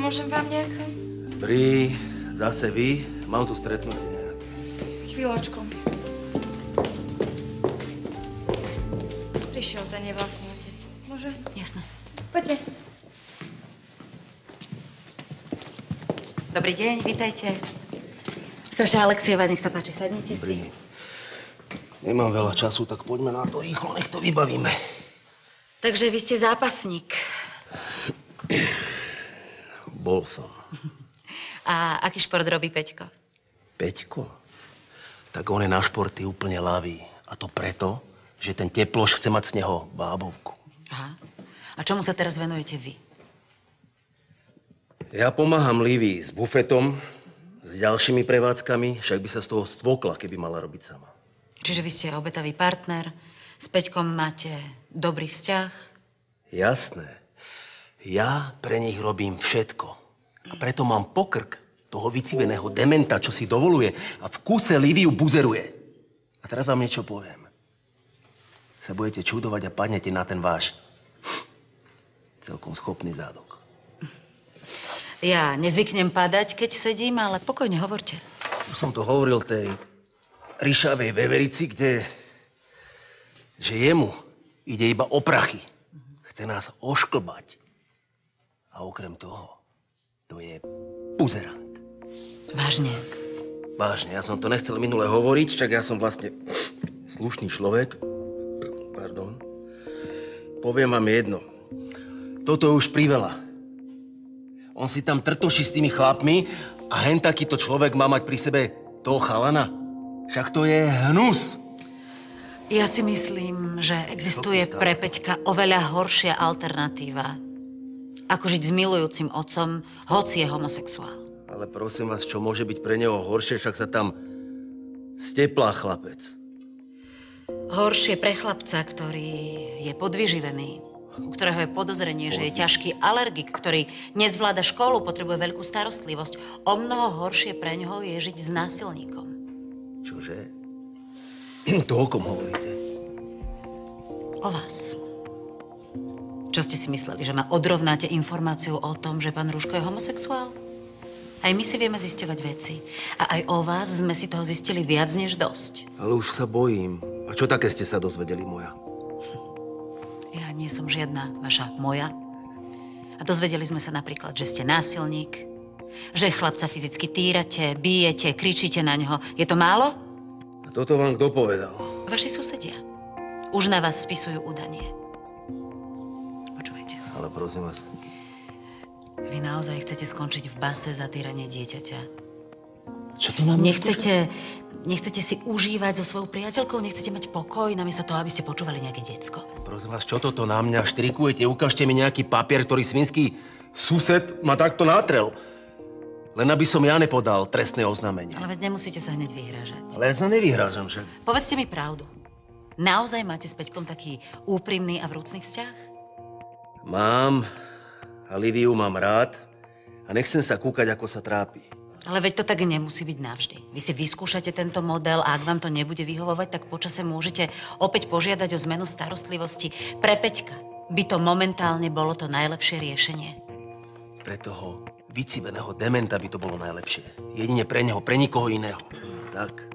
Pomôžem vám nejako? Pri, zase vy? Mám tu stretnutie nejaké. Chvíľočku. Prišiel ten nevlastný otec. Môže? Jasné. Poďte. Dobrý deň, vítajte. Saša Alexieva, nech sa páči, sadnite si. Pri, nemám veľa času, tak poďme na to rýchlo, nech to vybavíme. Takže vy ste zápasník. Bol som. A aký šport robí Peťko? Peťko? Tak on je na športy úplne ľavý. A to preto, že ten teploš chce mať z neho bábovku. Aha. A čomu sa teraz venujete vy? Ja pomáham Livii s bufetom, s ďalšími prevádzkami, však by sa z toho stvokla, keby mala robiť sama. Čiže vy ste obetavý partner, s Peťkom máte dobrý vzťah? Jasné. Ja pre nich robím všetko. A preto mám pokrk toho vyciveného dementa, čo si dovoluje a v kuse Liviu buzeruje. A teraz vám niečo poviem. Sa budete čudovať a padnete na ten váš celkom schopný zádok. Ja nezvyknem padať, keď sedím, ale pokojne hovorte. Už som to hovoril tej ryšavej veverici, že jemu ide iba o prachy. Chce nás ošklbať. A okrem toho, to je buzerant. Vážne? Vážne, ja som to nechcel minule hovoriť, však ja som vlastne slušný človek. Pardon. Poviem vám jedno. Toto je už priveľa. On si tam trtoší s tými chlapmi a hen takýto človek má mať pri sebe toho chalana. Však to je hnus. Ja si myslím, že existuje pre Peťka oveľa horšia alternatíva, ako žiť s milujúcim otcom, hoci je homosexuál. Ale prosím vás, čo môže byť pre neho horšie, však sa tam steplá chlapec. Horšie pre chlapca, ktorý je podvyživený, u ktorého je podozrenie, že je ťažký alergik, ktorý nezvláda školu, potrebuje veľkú starostlivosť. O mnoho horšie pre ňoho je žiť s násilníkom. Čože? To o kom hovoríte? O vás. Čo ste si mysleli, že ma odrovnáte informáciu o tom, že pán Rúško je homosexuál? Aj my si vieme zisťovať veci. A aj o vás sme si toho zistili viac než dosť. Ale už sa bojím. A čo také ste sa dozvedeli, moja? Ja nie som žiadna vaša moja. A dozvedeli sme sa napríklad, že ste násilník, že chlapca fyzicky týrate, bijete, kričíte na ňo. Je to málo? A toto vám kto povedal? Vaši susedia. Už na vás spisujú údanie. Počúvajte. Ale prosím vás. Vy naozaj chcete skončiť v base za týranie dieťaťa? Čo to nám... Nechcete si užívať so svojou priateľkou? Nechcete mať pokoj namiesto toho, aby ste počúvali nejaké decko? Prosím vás, čo toto na mňa štrikujete? Ukážte mi nejaký papier, ktorý svinský sused ma takto natrel. Len aby som ja nepodal trestné oznámenie. Ale veď nemusíte sa hneď vyhrážať. Ale ja sa nevyhrážam však. Povedzte mi pravdu. Naozaj máte s Peťkom taký úprimný a vrúcný vzťah? Mám. A Liviu mám rád. A nechcem sa kúkať, ako sa trápi. Ale veď to tak nemusí byť navždy. Vy si vyskúšate tento model a ak vám to nebude vyhovovať, tak počase môžete opäť požiadať o zmenu starostlivosti. Pre Peťka by to momentálne bolo to najlepšie riešenie. Pre toho vyciveného dementa by to bolo najlepšie. Jedine pre neho, pre nikoho iného. Tak.